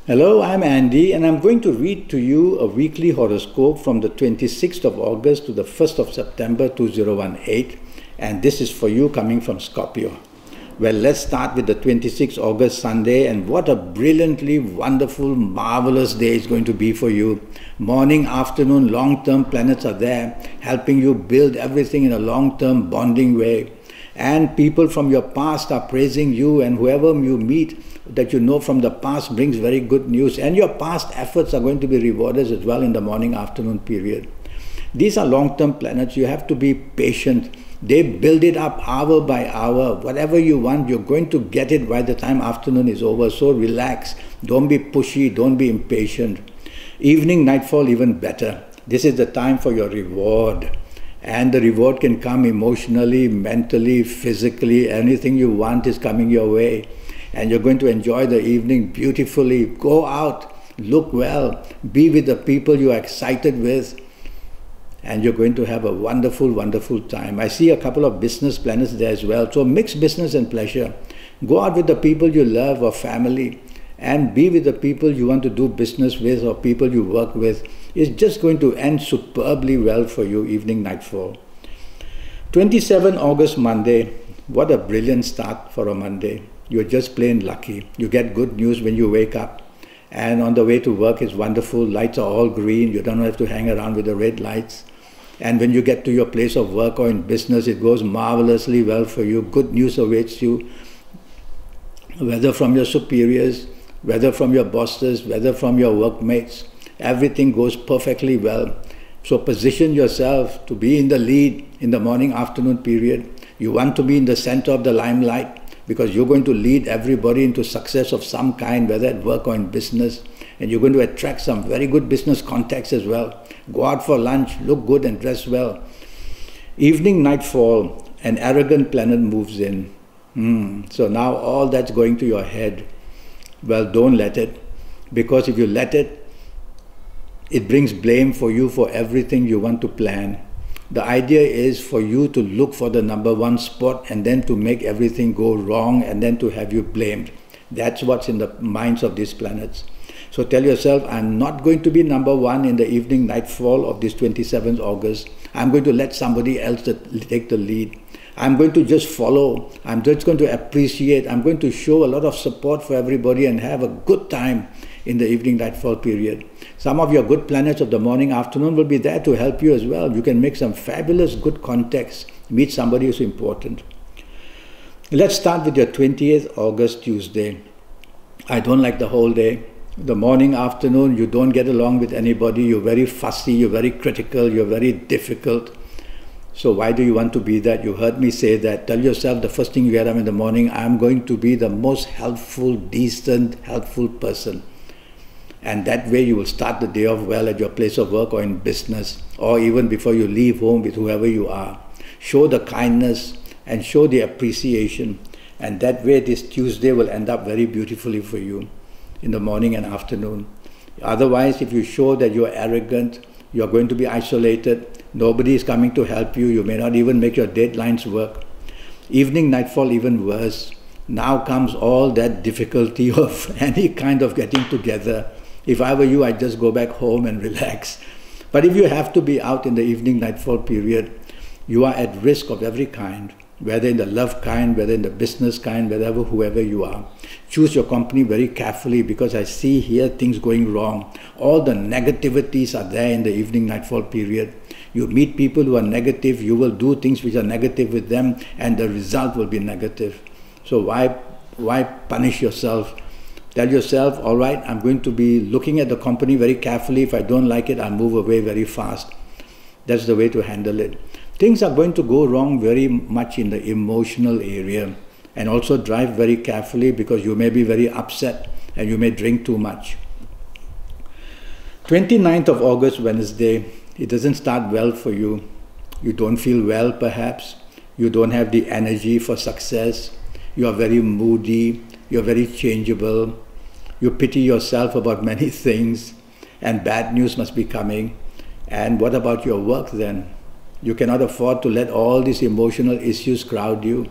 Hello, I'm Andy, and I'm going to read to you a weekly horoscope from the 26th of August to the 1st of September 2018, and this is for you coming from Scorpio. Well, let's start with the 26th August Sunday, and what a brilliantly wonderful, marvelous day it's going to be for you. Morning, afternoon, long-term planets are there, helping you build everything in a long-term bonding way. And people from your past are praising you, and whoever you meet that you know from the past brings very good news, and your past efforts are going to be rewarded as well in the morning afternoon period. These are long-term planets. You have to be patient. They build it up hour by hour. Whatever you want, you're going to get it by the time afternoon is over. So relax. Don't be pushy. Don't be impatient. Evening, nightfall, even better. This is the time for your reward. And the reward can come emotionally, mentally, physically. Anything you want is coming your way. And you're going to enjoy the evening beautifully. Go out, look well, be with the people you are excited with, and you're going to have a wonderful, wonderful time. I see a couple of business planets there as well. So mix business and pleasure. Go out with the people you love or family, and be with the people you want to do business with or people you work with. It's just going to end superbly well for you, evening, nightfall. 27 August Monday. What a brilliant start for a Monday. You're just plain lucky. You get good news when you wake up. And on the way to work is wonderful. Lights are all green. You don't have to hang around with the red lights. And when you get to your place of work or in business, it goes marvelously well for you. Good news awaits you. Whether from your superiors, whether from your bosses, whether from your workmates, everything goes perfectly well. So position yourself to be in the lead in the morning afternoon period. You want to be in the center of the limelight, because you're going to lead everybody into success of some kind, whether at work or in business. And you're going to attract some very good business contacts as well. Go out for lunch, look good and dress well. Evening, nightfall, an arrogant planet moves in. So now all that's going to your head. Well, don't let it. Because if you let it, it brings blame for you for everything you want to plan. The idea is for you to look for the number one spot and then to make everything go wrong and then to have you blamed. That's what's in the minds of these planets. So tell yourself, I'm not going to be number one in the evening nightfall of this 27th August. I'm going to let somebody else take the lead. I'm going to just follow. I'm just going to appreciate. I'm going to show a lot of support for everybody and have a good time in the evening nightfall period. Some of your good planets of the morning afternoon will be there to help you as well. You can make some fabulous good contacts, meet somebody who's important. Let's start with your 20th August Tuesday. I don't like the whole day. The morning, afternoon, you don't get along with anybody. You're very fussy, you're very critical, you're very difficult. So why do you want to be that? You heard me say that. Tell yourself the first thing you get up in the morning, I'm going to be the most helpful, decent, helpful person. And that way you will start the day off well at your place of work or in business, or even before you leave home with whoever you are. Show the kindness and show the appreciation, and that way this Tuesday will end up very beautifully for you in the morning and afternoon. Otherwise, if you show that you're arrogant, you're going to be isolated, nobody is coming to help you, you may not even make your deadlines work. Evening, nightfall, even worse. Now comes all that difficulty of any kind of getting together. If I were you, I'd just go back home and relax. But if you have to be out in the evening nightfall period, you are at risk of every kind, whether in the love kind, whether in the business kind, whoever you are. Choose your company very carefully, because I see here things going wrong. All the negativities are there in the evening nightfall period. You meet people who are negative, you will do things which are negative with them, and the result will be negative. So why punish yourself? Tell yourself, all right, I'm going to be looking at the company very carefully. If I don't like it, I'll move away very fast. That's the way to handle it. Things are going to go wrong very much in the emotional area. And also drive very carefully, because you may be very upset and you may drink too much. 29th of August, Wednesday, it doesn't start well for you. You don't feel well perhaps. You don't have the energy for success. You are very moody. You're very changeable. You pity yourself about many things, and bad news must be coming. And what about your work then? You cannot afford to let all these emotional issues crowd you.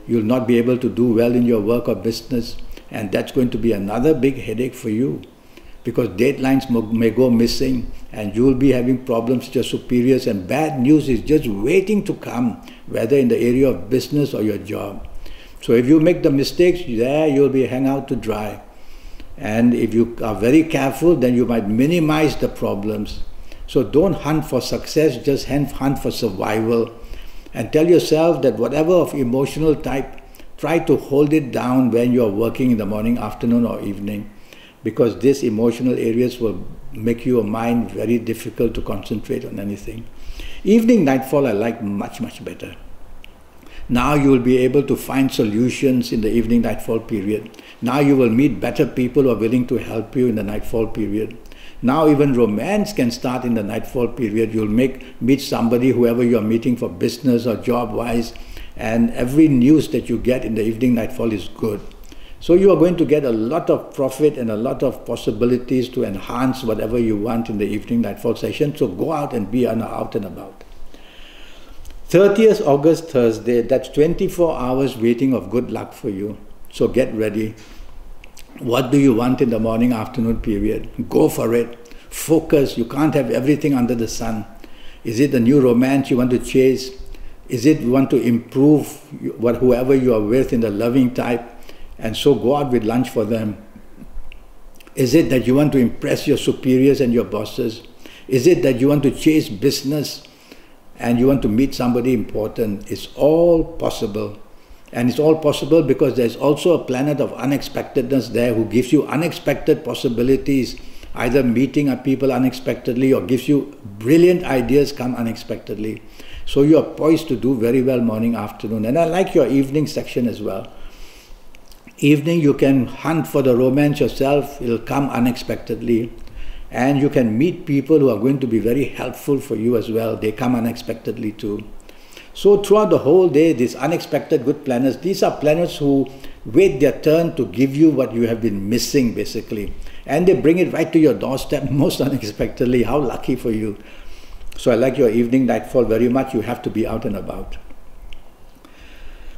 You'll not be able to do well in your work or business, and that's going to be another big headache for you. because deadlines may go missing and you will be having problems with your superiors, and bad news is just waiting to come, whether in the area of business or your job. So if you make the mistakes, there you'll be hung out to dry. And if you are very careful, then you might minimize the problems. So don't hunt for success, just hunt for survival. And tell yourself that whatever of emotional type, try to hold it down when you are working in the morning, afternoon or evening, because these emotional areas will make your mind very difficult to concentrate on anything. Evening nightfall I like much, much better. Now you will be able to find solutions in the evening nightfall period. Now you will meet better people who are willing to help you in the nightfall period. Now even romance can start in the nightfall period. You'll meet somebody, whoever you're meeting for business or job-wise, and every news that you get in the evening nightfall is good. So you are going to get a lot of profit and a lot of possibilities to enhance whatever you want in the evening nightfall session. So go out and be out and about. 30th August, Thursday, that's 24 hours waiting of good luck for you. So get ready. What do you want in the morning, afternoon period? Go for it. Focus. You can't have everything under the sun. Is it a new romance you want to chase? Is it you want to improve whoever you are with in the loving type, and so go out with lunch for them? Is it that you want to impress your superiors and your bosses? Is it that you want to chase business and you want to meet somebody important? It's all possible. And it's all possible because there's also a planet of unexpectedness there who gives you unexpected possibilities, either meeting people unexpectedly or gives you brilliant ideas come unexpectedly. So you are poised to do very well morning, afternoon. And I like your evening section as well. Evening you can hunt for the romance yourself, it'll come unexpectedly. And you can meet people who are going to be very helpful for you as well. They come unexpectedly too. So throughout the whole day, these unexpected good planets, these are planets who wait their turn to give you what you have been missing basically. And they bring it right to your doorstep most unexpectedly. How lucky for you. So I like your evening nightfall very much. You have to be out and about.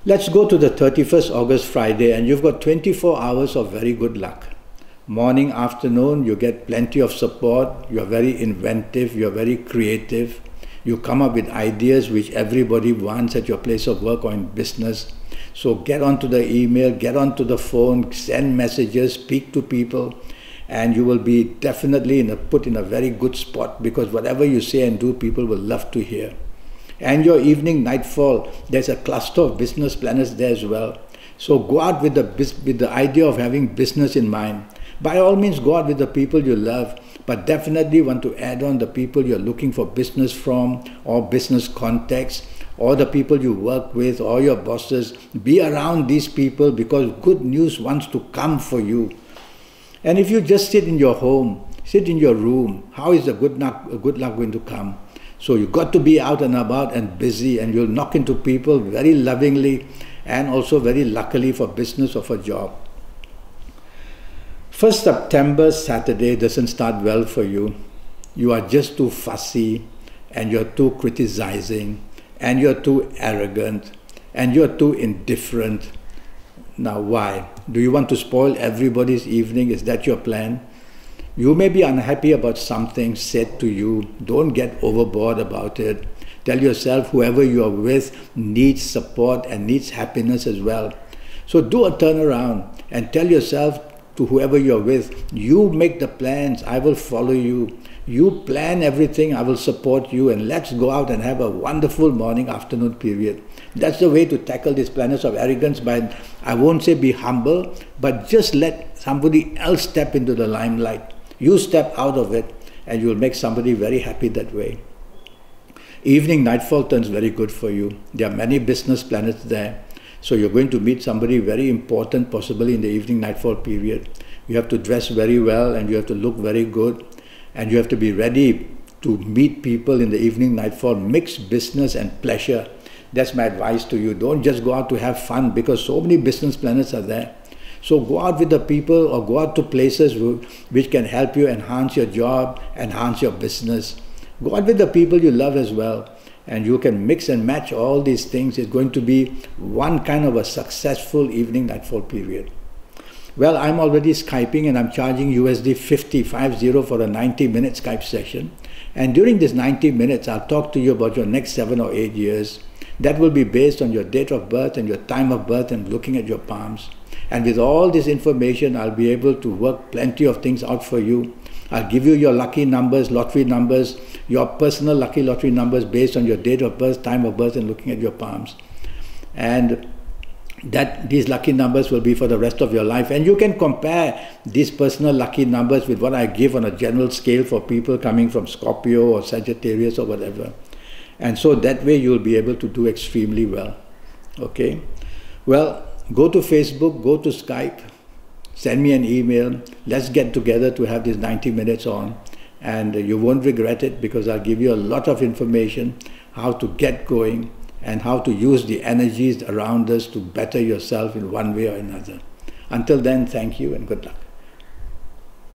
Let's go to the 31st August, Friday, and you've got 24 hours of very good luck. Morning, afternoon, you get plenty of support. You're very inventive. You're very creative. You come up with ideas which everybody wants at your place of work or in business. So get onto the email, get onto the phone, send messages, speak to people, and you will be definitely put in a very good spot, because whatever you say and do, people will love to hear. And your evening nightfall, there's a cluster of business planets there as well. So go out with the idea of having business in mind. By all means, go out with the people you love, but definitely want to add on the people you're looking for business from, or business contacts, or the people you work with, or your bosses. Be around these people because good news wants to come for you. And if you just sit in your home, sit in your room, how is the good luck going to come? So you've got to be out and about and busy, and you'll knock into people very lovingly and also very luckily for business or for job. 1st September, Saturday, doesn't start well for you. You are just too fussy, and you're too criticizing, and you're too arrogant, and you're too indifferent. Now why? Do you want to spoil everybody's evening? Is that your plan? You may be unhappy about something said to you. Don't get overboard about it. Tell yourself whoever you are with needs support and needs happiness as well. So do a turnaround and tell yourself to whoever you're with, you make the plans, I will follow you. You plan everything, I will support you, and let's go out and have a wonderful morning, afternoon period. That's the way to tackle these planets of arrogance. By, I won't say be humble, but just let somebody else step into the limelight. You step out of it and you'll make somebody very happy that way. Evening nightfall turns very good for you. There are many business planets there. So you're going to meet somebody very important, possibly in the evening nightfall period. You have to dress very well and you have to look very good. And you have to be ready to meet people in the evening nightfall. Mix business and pleasure. That's my advice to you. Don't just go out to have fun, because so many business planets are there. So go out with the people or go out to places which can help you enhance your job, enhance your business. Go out with the people you love as well. And you can mix and match all these things. It's going to be one kind of a successful evening nightfall period. Well, I'm already Skyping and I'm charging USD 50 for a 90-minute Skype session. And during this 90 minutes, I'll talk to you about your next 7 or 8 years. That will be based on your date of birth and your time of birth and looking at your palms. And with all this information, I'll be able to work plenty of things out for you. I'll give you your lucky numbers, lottery numbers, your personal lucky lottery numbers based on your date of birth, time of birth, and looking at your palms. And that these lucky numbers will be for the rest of your life. And you can compare these personal lucky numbers with what I give on a general scale for people coming from Scorpio or Sagittarius or whatever. And so that way you'll be able to do extremely well. Okay? Well, go to Facebook, go to Skype, send me an email. Let's get together to have these 90 minutes on. And you won't regret it, because I'll give you a lot of information, how to get going, and how to use the energies around us to better yourself in one way or another. Until then, thank you and good luck.